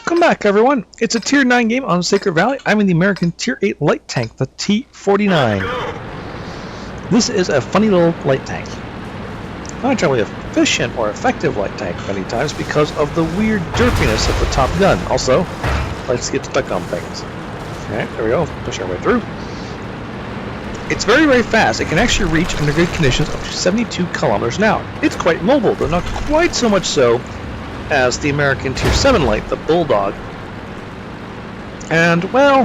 Welcome back, everyone. It's a Tier 9 game on Sacred Valley. I'm in the American Tier 8 light tank, the T49. This is a funny little light tank. Not entirely efficient or effective light tank many times because of the weird derpiness of the top gun. Also, likes to get stuck on things. Alright, there we go. Push our way through. It's very, very fast. It can actually reach, under good conditions, up to 72 kilometers an hour. It's quite mobile, though not quite so much so as the American Tier 7 light, the Bulldog. And, well,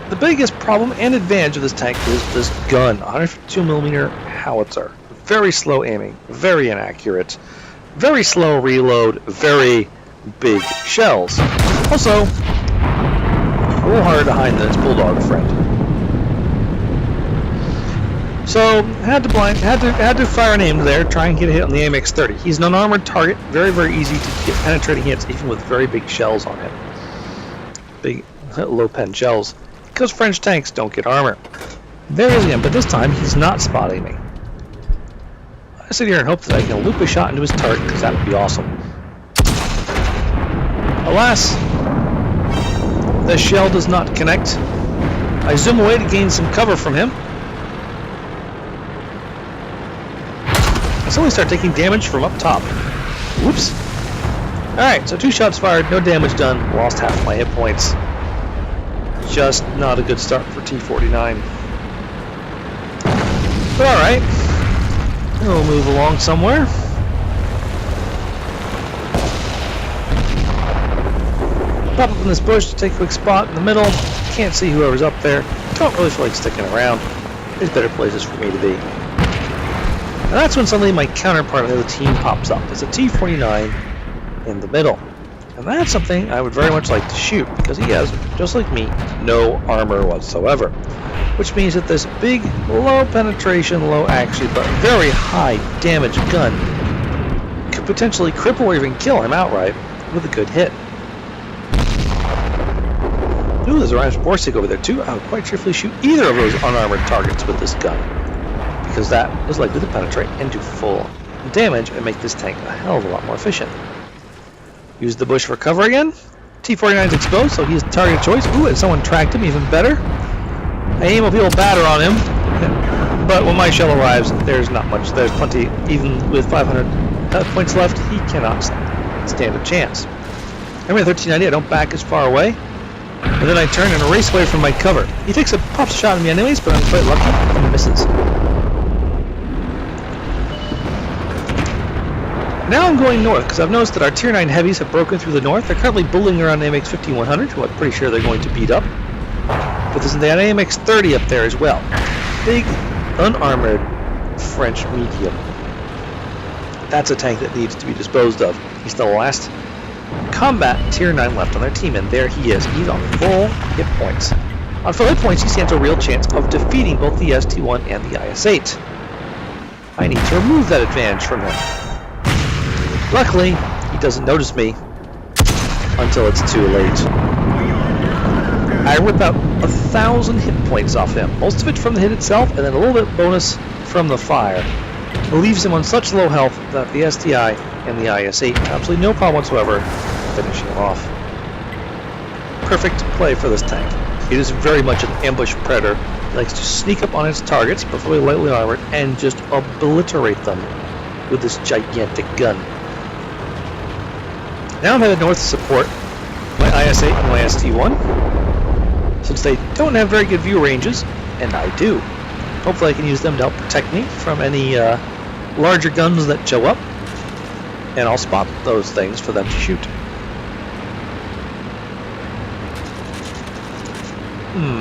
the biggest problem and advantage of this tank is this gun, 152mm howitzer. Very slow aiming, very inaccurate, very slow reload, very big shells. Also, a little harder to hide than its Bulldog friend. So, had to fire an aim there, try and get a hit on the AMX-30. He's an unarmored target, very, very easy to get penetrating hits, even with very big shells on him. Big, low-pen shells. Because French tanks don't get armor. There he is again, but this time he's not spotting me. I sit here and hope that I can loop a shot into his target, because that would be awesome. Alas, the shell does not connect. I zoom away to gain some cover from him. I suddenly start taking damage from up top. Whoops. Alright, so 2 shots fired, no damage done, lost half my hit points. Just not a good start for T49. But alright. We'll move along somewhere. Pop up in this bush to take a quick spot in the middle. Can't see whoever's up there. Don't really feel like sticking around. There's better places for me to be. And that's when suddenly my counterpart on the other team pops up. It's a T49 in the middle. And that's something I would very much like to shoot, because he has, just like me, no armor whatsoever. Which means that this big, low penetration, low accuracy, but very high damage gun could potentially cripple or even kill him outright with a good hit. Ooh, there's a Rhymes Borsig over there too. I would quite cheerfully shoot either of those unarmored targets with this gun, because that is likely to penetrate and do full damage and make this tank a hell of a lot more efficient. Use the bush for cover again. T49 is exposed, so he's the target of choice. Ooh, and someone tracked him, even better. I aim a little batter on him, but when my shell arrives, there's not much. There's plenty. Even with 500 points left, he cannot stand a chance. I'm at 1390. I don't back as far away, and then I turn and race away from my cover. He takes a pop shot at me anyways, but I'm quite lucky and misses. Now I'm going north, because I've noticed that our Tier 9 heavies have broken through the north. They're currently bullying around AMX 5100, who I'm pretty sure they're going to beat up. But there's an AMX 30 up there as well. Big, unarmored French medium. That's a tank that needs to be disposed of. He's the last combat Tier 9 left on their team, and there he is. He's on full hit points. On full hit points, he stands a real chance of defeating both the ST1 and the IS-8. I need to remove that advantage from him. Luckily, he doesn't notice me until it's too late. I rip out 1,000 hit points off him, most of it from the hit itself, and then a little bit bonus from the fire. It leaves him on such low health that the STI and the IS-8 have absolutely no problem whatsoever finishing him off. Perfect play for this tank. It is very much an ambush predator. He likes to sneak up on its targets, preferably lightly armored, and just obliterate them with this gigantic gun. Now I'm headed north to support my IS-8 and my ST1, since they don't have very good view ranges, and I do. Hopefully I can use them to help protect me from any larger guns that show up, and I'll spot those things for them to shoot.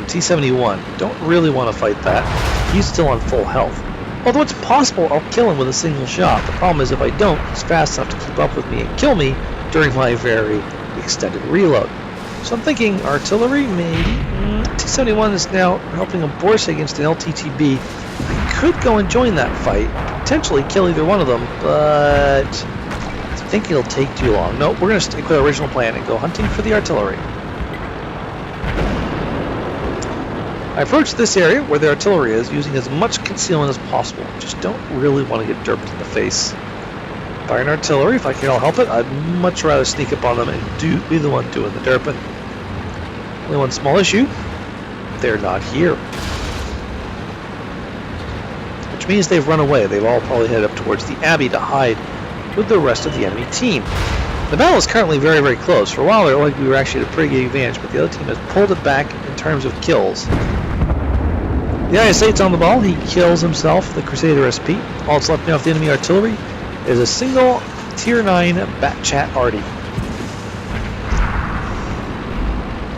T71. Don't really want to fight that. He's still on full health. Although it's possible I'll kill him with a single shot. The problem is if I don't, he's fast enough to keep up with me and kill me during my very extended reload. So I'm thinking artillery, maybe. T71 is now helping a Borsig against an LTTB. I could go and join that fight, potentially kill either one of them, but I think it'll take too long. No, we're going to stick with our original plan and go hunting for the artillery. I approach this area where the artillery is using as much concealment as possible. Just don't really want to get derped in the face. by an artillery if I can all help it. I'd much rather sneak up on them and be the one doing the derping. Only one small issue, they're not here. Which means they've run away. They've all probably headed up towards the Abbey to hide with the rest of the enemy team. The battle is currently very, very close. For a while there, like we were actually at a pretty good advantage, but the other team has pulled it back in terms of kills. The IS-8's on the ball. He kills himself, the Crusader SP. All that's left now of the enemy artillery is a single Tier 9 Bat-Chat Arty.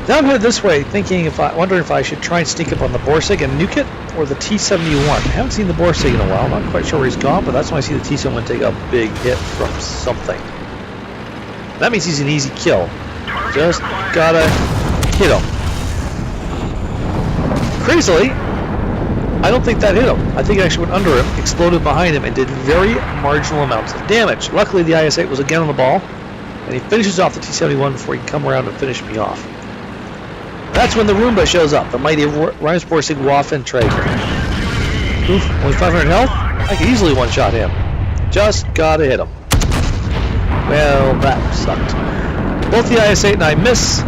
Now I'm headed this way, wondering if I should try and sneak up on the Borsig and nuke it, or the T-71. I haven't seen the Borsig in a while. I'm not quite sure where he's gone, but that's when I see the T-71 take a big hit from something. That means he's an easy kill. Just gotta hit him. Crazily, I don't think that hit him. I think it actually went under him, exploded behind him, and did very marginal amounts of damage. Luckily, the IS-8 was again on the ball, and he finishes off the T-71 before he can come around and finish me off. That's when the Roomba shows up, the mighty Reimsborsig Waffenträger. Oof, only 500 health? I could easily one-shot him. Just gotta hit him. Well, that sucked. Both the IS-8 and I miss.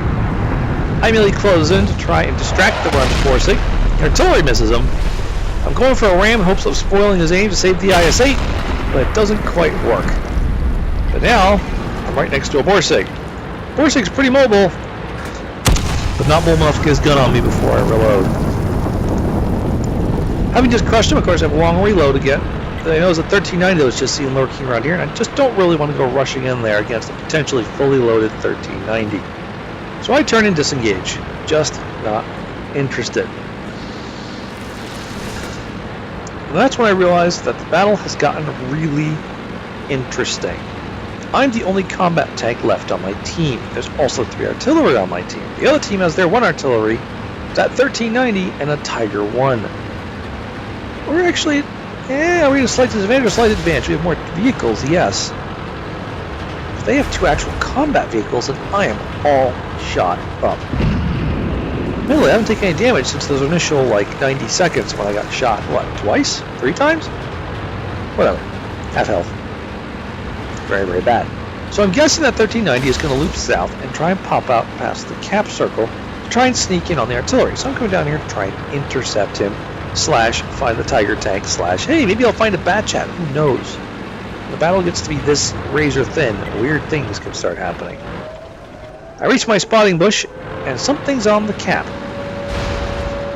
I immediately close in to try and distract the Reimsborsig. Artillery misses him. I'm going for a ram in hopes of spoiling his aim to save the IS-8, but it doesn't quite work. But now, I'm right next to a Borsig. Borsig's pretty mobile, but not mobile enough to get his gun on me before I reload. Having just crushed him, of course, I have a long reload again. I know it's a 1390 that was just seen lurking around here, and I just don't really want to go rushing in there against a potentially fully loaded 1390. So I turn and disengage. Just not interested. And that's when I realized that the battle has gotten really interesting. I'm the only combat tank left on my team. There's also 3 artillery on my team. The other team has their 1 artillery, that 1390, and a Tiger 1. We're actually, we're in a slight disadvantage or slight advantage. We have more vehicles, yes. If they have 2 actual combat vehicles, then I am all shot up. Admittedly, I haven't taken any damage since those initial, 90 seconds when I got shot, what, twice? 3 times? Whatever. Half health. Very, very bad. So I'm guessing that 1390 is going to loop south and try and pop out past the cap circle to try and sneak in on the artillery. So I'm coming down here to try and intercept him, / find the Tiger tank, / hey, maybe I'll find a Bat-Chat, who knows? When the battle gets to be this razor thin, weird things can start happening. I reach my spotting bush, and something's on the cap.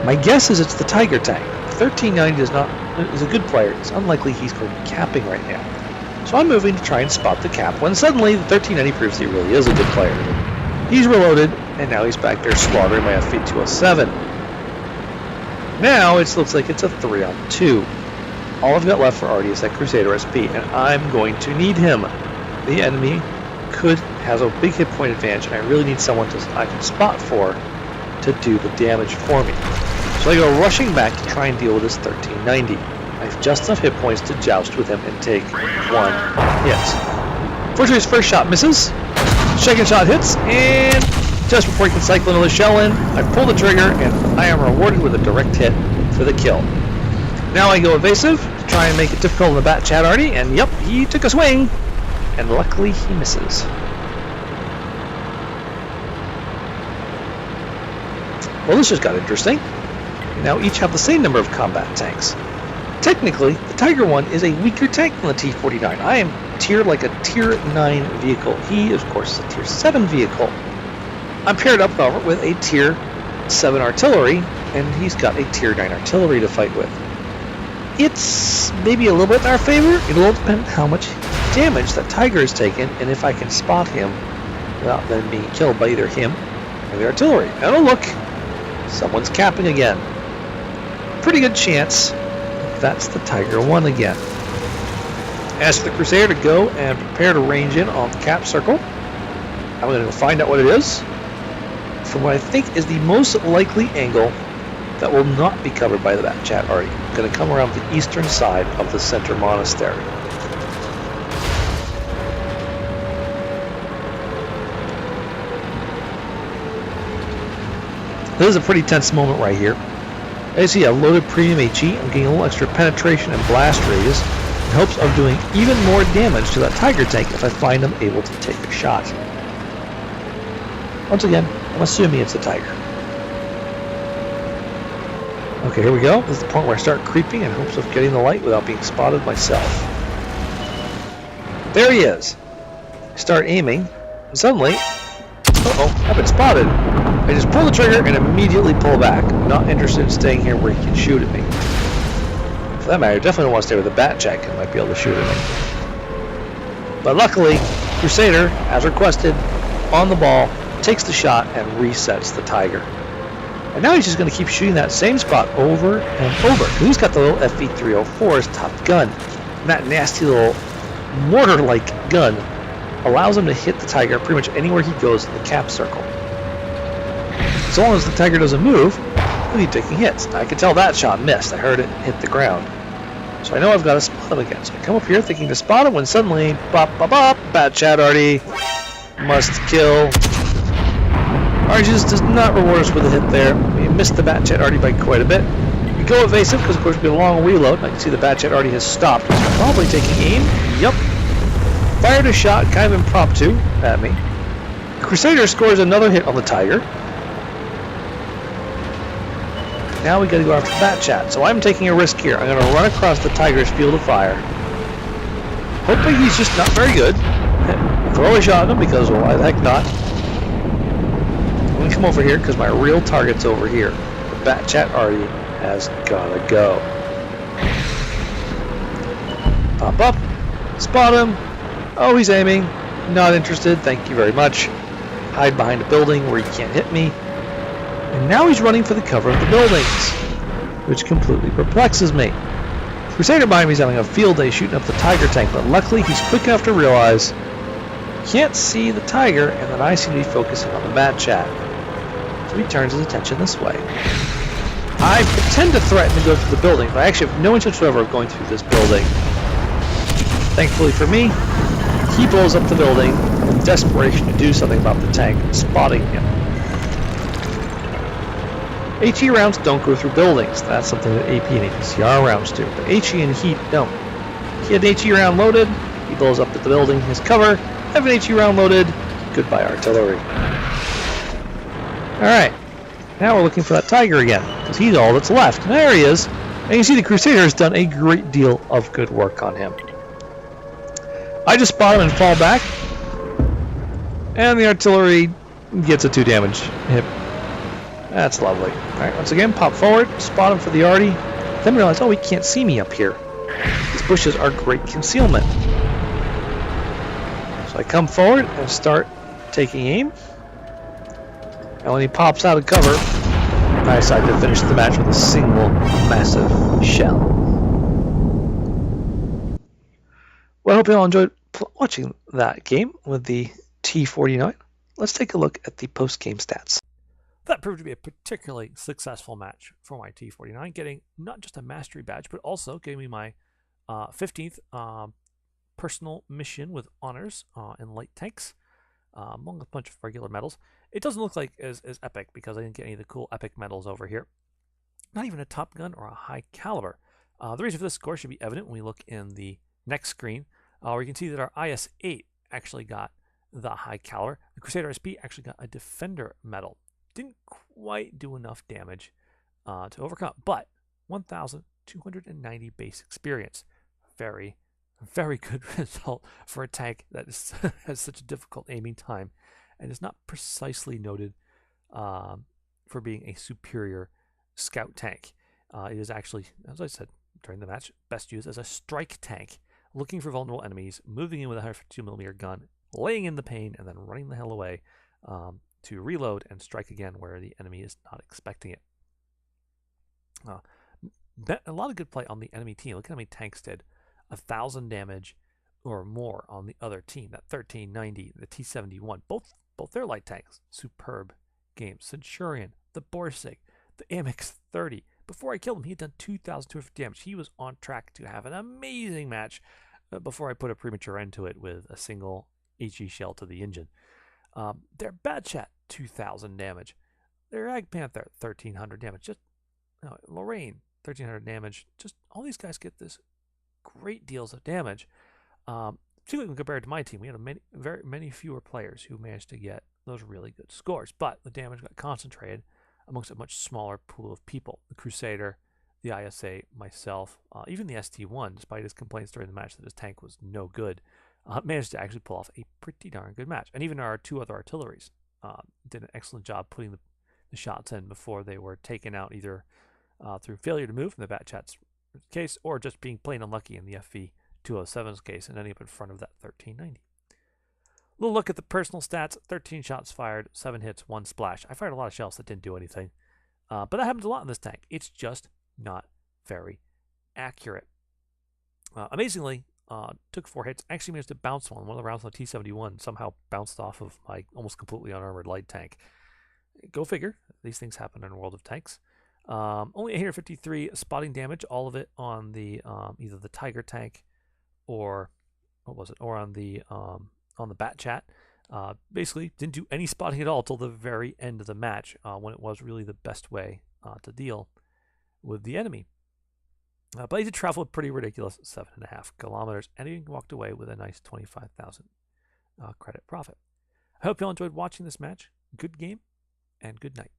My guess is it's the Tiger tank. 1390 is a good player. It's unlikely he's going to be capping right now. So I'm moving to try and spot the cap, when suddenly the 1390 proves he really is a good player. He's reloaded, and now he's back there slaughtering my FV-207. Now it looks like it's a 3-on-2. All I've got left for Arty is that Crusader SP, and I'm going to need him. The enemy has a big hit point advantage, and I really need someone I can spot for to do the damage for me. So I go rushing back to try and deal with this 1390. I have just enough hit points to joust with him and take 1 hit. Fortunately, his first shot misses. Second shot hits, and just before he can cycle another shell in, I pull the trigger, and I am rewarded with a direct hit for the kill. Now I go evasive to try and make it difficult on the Bat-Chat Arty, and yep, he took a swing, and luckily he misses. Well, this just got interesting. We now each have the same number of combat tanks. Technically, the Tiger 1 is a weaker tank than the T49. I am tiered like a Tier 9 vehicle. He, of course, is a Tier 7 vehicle. I'm paired up, however, with a Tier 7 artillery, and he's got a Tier 9 artillery to fight with. It's maybe a little bit in our favor. It'll all depend on how much damage that Tiger has taken, and if I can spot him without then being killed by either him or the artillery. And oh look, someone's capping again. Pretty good chance that's the Tiger 1 again. Ask the Crusader to go and prepare to range in on the cap circle. I'm going to go find out what it is from what I think is the most likely angle that will not be covered by the Bat-Chat Arty. I'm going to come around the eastern side of the center monastery. This is a pretty tense moment right here. As you see, a loaded premium HE. I'm getting a little extra penetration and blast radius. in hopes of doing even more damage to that Tiger tank if I find I'm able to take a shot. Once again, I'm assuming it's a Tiger. Okay, here we go. This is the point where I start creeping in hopes of getting the light without being spotted myself. There he is. I start aiming, and suddenly, uh-oh, I've been spotted. I just pull the trigger and immediately pull back. I'm not interested in staying here where he can shoot at me. For that matter, I definitely don't want to stay with the bat check and might be able to shoot at me. But luckily, Crusader, as requested, on the ball, takes the shot and resets the Tiger. And now he's just going to keep shooting that same spot over and over. He's got the little FV304 as top gun. And that nasty little mortar-like gun allows him to hit the Tiger pretty much anywhere he goes in the cap circle. As long as the Tiger doesn't move, he'll be taking hits. I can tell that shot missed. I heard it hit the ground. So I know I've got to spot him again. So I come up here thinking to spot him when suddenly, bop, bop, bop, bad chat Artie, must kill. Artie just does not reward us with a hit there. We missed the bat chat Artie by quite a bit. We go evasive because of course we have a long reload. I can see the bat chat Artie has stopped. So probably taking aim. Yep. Fired a shot, kind of impromptu, at me. The Crusader scores another hit on the Tiger. Now we gotta go after the bat chat. So I'm taking a risk here. I'm gonna run across the Tiger's field of fire. Hoping he's just not very good. Throw a shot at him because why the heck not? I'm gonna come over here because my real target's over here. The bat chat Artie has gotta go. Pop up, spot him. Oh, he's aiming. Not interested. Thank you very much. Hide behind a building where he can't hit me. And now he's running for the cover of the buildings, which completely perplexes me. Crusader behind me is having a field day shooting up the Tiger tank, but luckily he's quick enough to realize he can't see the Tiger, and then I seem to be focusing on the bat chat. So he turns his attention this way. I pretend to threaten to go through the building, but I actually have no intention whatsoever of going through this building. Thankfully for me, he blows up the building in desperation to do something about the tank, spotting him. HE rounds don't go through buildings. That's something that AP and APCR rounds do, but HE and Heat don't. He had an HE round loaded, he blows up at the building, his cover. I have an HE round loaded, goodbye artillery. Alright, now we're looking for that Tiger again, because he's all that's left. And there he is. And you see the Crusader has done a great deal of good work on him. I just spot him and fall back, and the artillery gets a 2 damage hit. That's lovely. Alright, once again, pop forward, spot him for the Artie, then realize, oh, he can't see me up here. These bushes are great concealment. So I come forward and start taking aim, and when he pops out of cover, I decide to finish the match with a single massive shell. Well, I hope you all enjoyed watching that game with the T49. Let's take a look at the post-game stats. That proved to be a particularly successful match for my T49, getting not just a mastery badge, but also giving me my 15th personal mission with honors in light tanks, among a bunch of regular medals. It doesn't look like as epic because I didn't get any of the cool epic medals over here. Not even a Top Gun or a high caliber. The reason for this score should be evident when we look in the next screen, where you can see that our IS-8 actually got the high caliber. The Crusader SP actually got a Defender medal. Didn't quite do enough damage to overcome, but 1,290 base experience. Very, very good result for a tank that is, has such a difficult aiming time and is not precisely noted for being a superior scout tank. It is actually, as I said during the match, best used as a strike tank, looking for vulnerable enemies, moving in with a 152mm gun, laying in the pain, and then running the hell away to reload and strike again where the enemy is not expecting it. A lot of good play on the enemy team. Look at how many tanks did 1,000 damage or more on the other team. That 1390, the T71, both their light tanks, superb games. Centurion, the Borsig, the AMX-30. Before I killed him, he had done 2,250 damage. He was on track to have an amazing match before I put a premature end to it with a single HE shell to the engine. Their Bad Chat, 2,000 damage. Their Ag Panther, 1,300 damage. Just Lorraine, 1,300 damage. Just all these guys get this great deals of damage. Particularly when compared to my team, we had very many fewer players who managed to get those really good scores. But the damage got concentrated amongst a much smaller pool of people. The Crusader, the ISA, myself, even the ST1, despite his complaints during the match that his tank was no good, managed to actually pull off a pretty darn good match. And even our 2 other artilleries did an excellent job putting the shots in before they were taken out, either through failure to move in the Batchat's case or just being plain unlucky in the FV 207's case and ending up in front of that 1390. Little look at the personal stats: 13 shots fired, 7 hits, 1 splash. I fired a lot of shells that didn't do anything, but that happens a lot in this tank. It's just not very accurate. Amazingly, took 4 hits. Actually managed to bounce one. One of the rounds on the T51 somehow bounced off of my almost completely unarmored light tank. Go figure. These things happen in a world of tanks. Only 853 spotting damage, all of it on the either the Tiger tank or on the Batchat. Basically didn't do any spotting at all till the very end of the match, when it was really the best way to deal with the enemy. But he did travel a pretty ridiculous 7.5 kilometers, and he walked away with a nice 25,000 credit profit. I hope you all enjoyed watching this match. Good game, and good night.